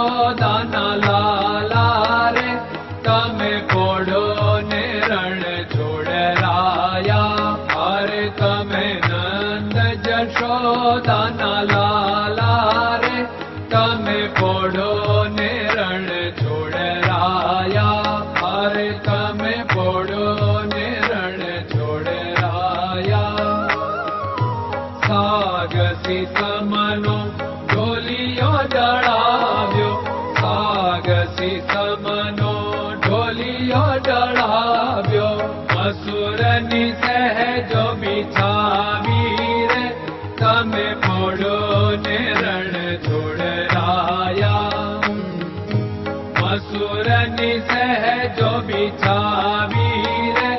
જશોદાના લાલા રે તમે પોડો ને રણ છોડરાયા. અરે તમે નંદ જશોદાના લાલા રે તમે પોડો ને રણ છોડરાયા. અરે તમે પોડો ને રણ છોડરાયા. સાગસી સમનો ઢોલિયો ડળાવ્યો, સાગસી સમનો ઢોલિયો ડળાવ્યો. મસૂરની સહેજો બિછાવી રે તમે પોડો ને રણ છોડરાયા. મસૂરની સહેજો બિછાવી રે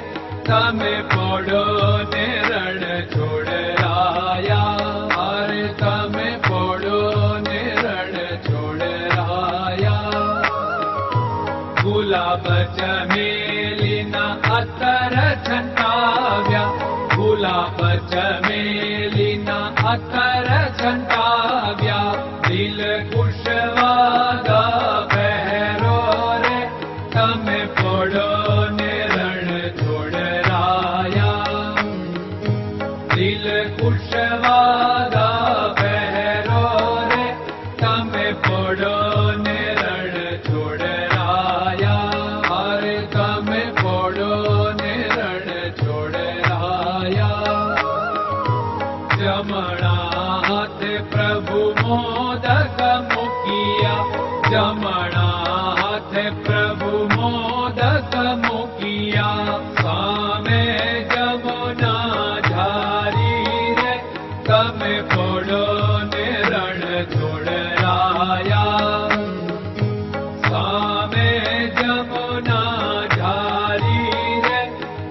તમે પોડો ને રણ છોડરાયા. અરે તમે પોડો ને રણ છોડરાયા. ગુલાબ ચમેલીના અત્તર છંટાવ્યા, ગુલાબ ચમેલીના અત્તર છંટાવ્યા. દિલ કુશવાદા પહેરો રે તમે પોડો ને રણ છોડરાયા. દિલ કુશવાદા પહેરો રે તમે પોડો ને રણ છોડરાયા. અરે તમે પોડો ને રણ છોડરાયા. જમણા હાથે પ્રભુ મોદક મૂકિયા, જમણા હાથે પ્રભુ મોદક મૂકિયા. સામે જમુના ઝારી રે તમે પોડો ને રણ છોડરાયા. સામે જમુના ઝારી રે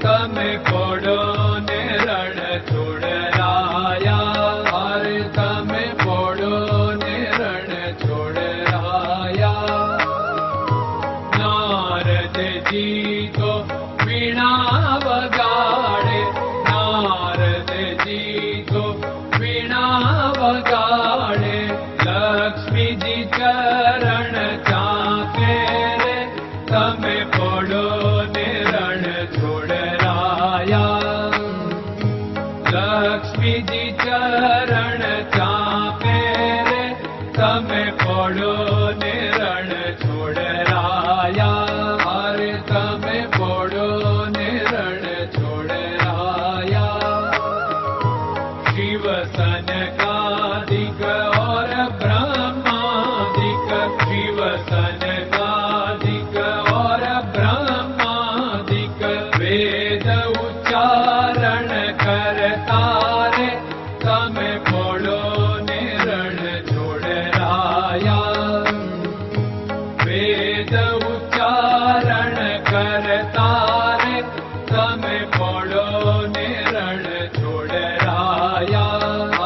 તમે પોડો ને રણ છોડરાયા. અરે તમે પોડો ને રણ છોડરાયા. નારદજી તો વીણા વગાડે, નારદજી તો વીણા વગાડે. લક્ષ્મીજી ચરણ ચાકે રે તમે પોડો ને રણ છોડરાયા. લક્ષ્મીજી ચરણ ચાપે રે તમે પોડો ને રણ છોડરાયા. અરે તમે પોડો ને રણ છોડરાયા. શિવ સનકાદિક और ब्रह्मादिक, शिव सनकादिक और ब्रह्मादिक. वेद उच्चारण करता रे તમે પોડો ને રણ છોડરાયા. વેદ ઉચ્ચારણ કરતા રે તમે પોડો ને રણ છોડરાયા.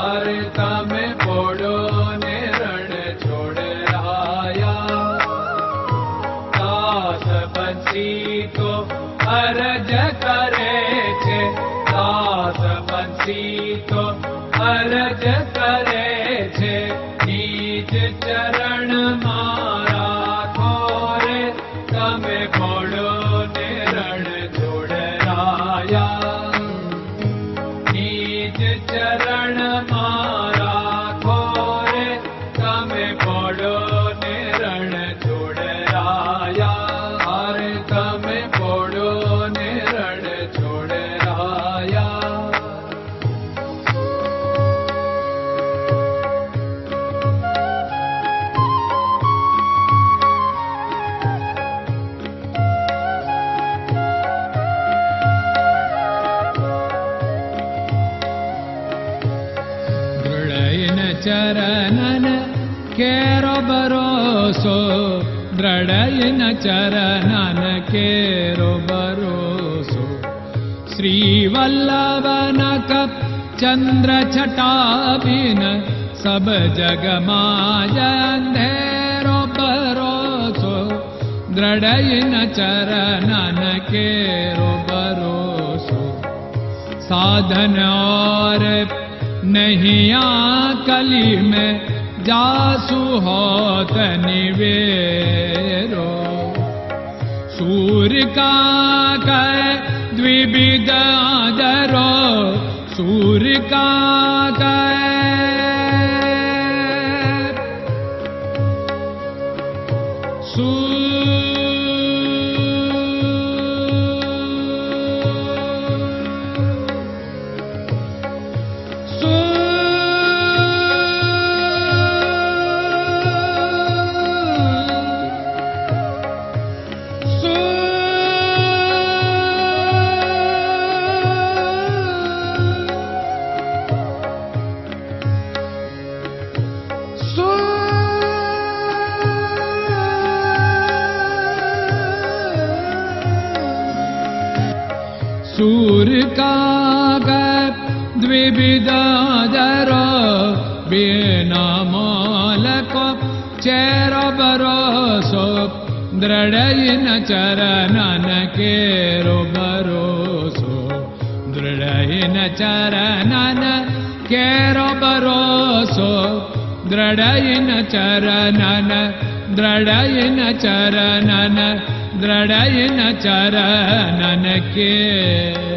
અરે તમે પોડો ને રણ છોડરાયા. દાસ બંસી તો અરજ કરે છે, દાસ બંસી તો અરજ કરે છે. નીચ ચરણ મારા ખોરે તમે પોડો ને રણ છોડરાયા. નીચ ચરણ મારા ખોરે તમે પોડો ને રણ છોડરાયા. અરે તમે પોડો ને રણ છોડરાયા. ચરણન કેરો ભરોસો, દ્રઢયન ચરણન કેરો ભરોસો. શ્રી વલ્લભન કપ ચંદ્ર છટાબિન સબ જગમાં અંધેરો ભરોસો. દ્રઢયન ચરણન કેરો ભરોસો. साधन और नहीं कली में जासु होत निवेरो। सूर्य का कै द्विविध आदरो, सूर्य का सूर्य का द्विविधादरो, बिना मोल को चेर भरोसो, दृढ़ चरणन केरो भरोसो, दृढ़ चरणन केरो भरोसो, दृढ़ चरणन, दृढ़ चरणन, दृढ़ चरणन के।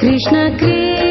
Krishna Krishna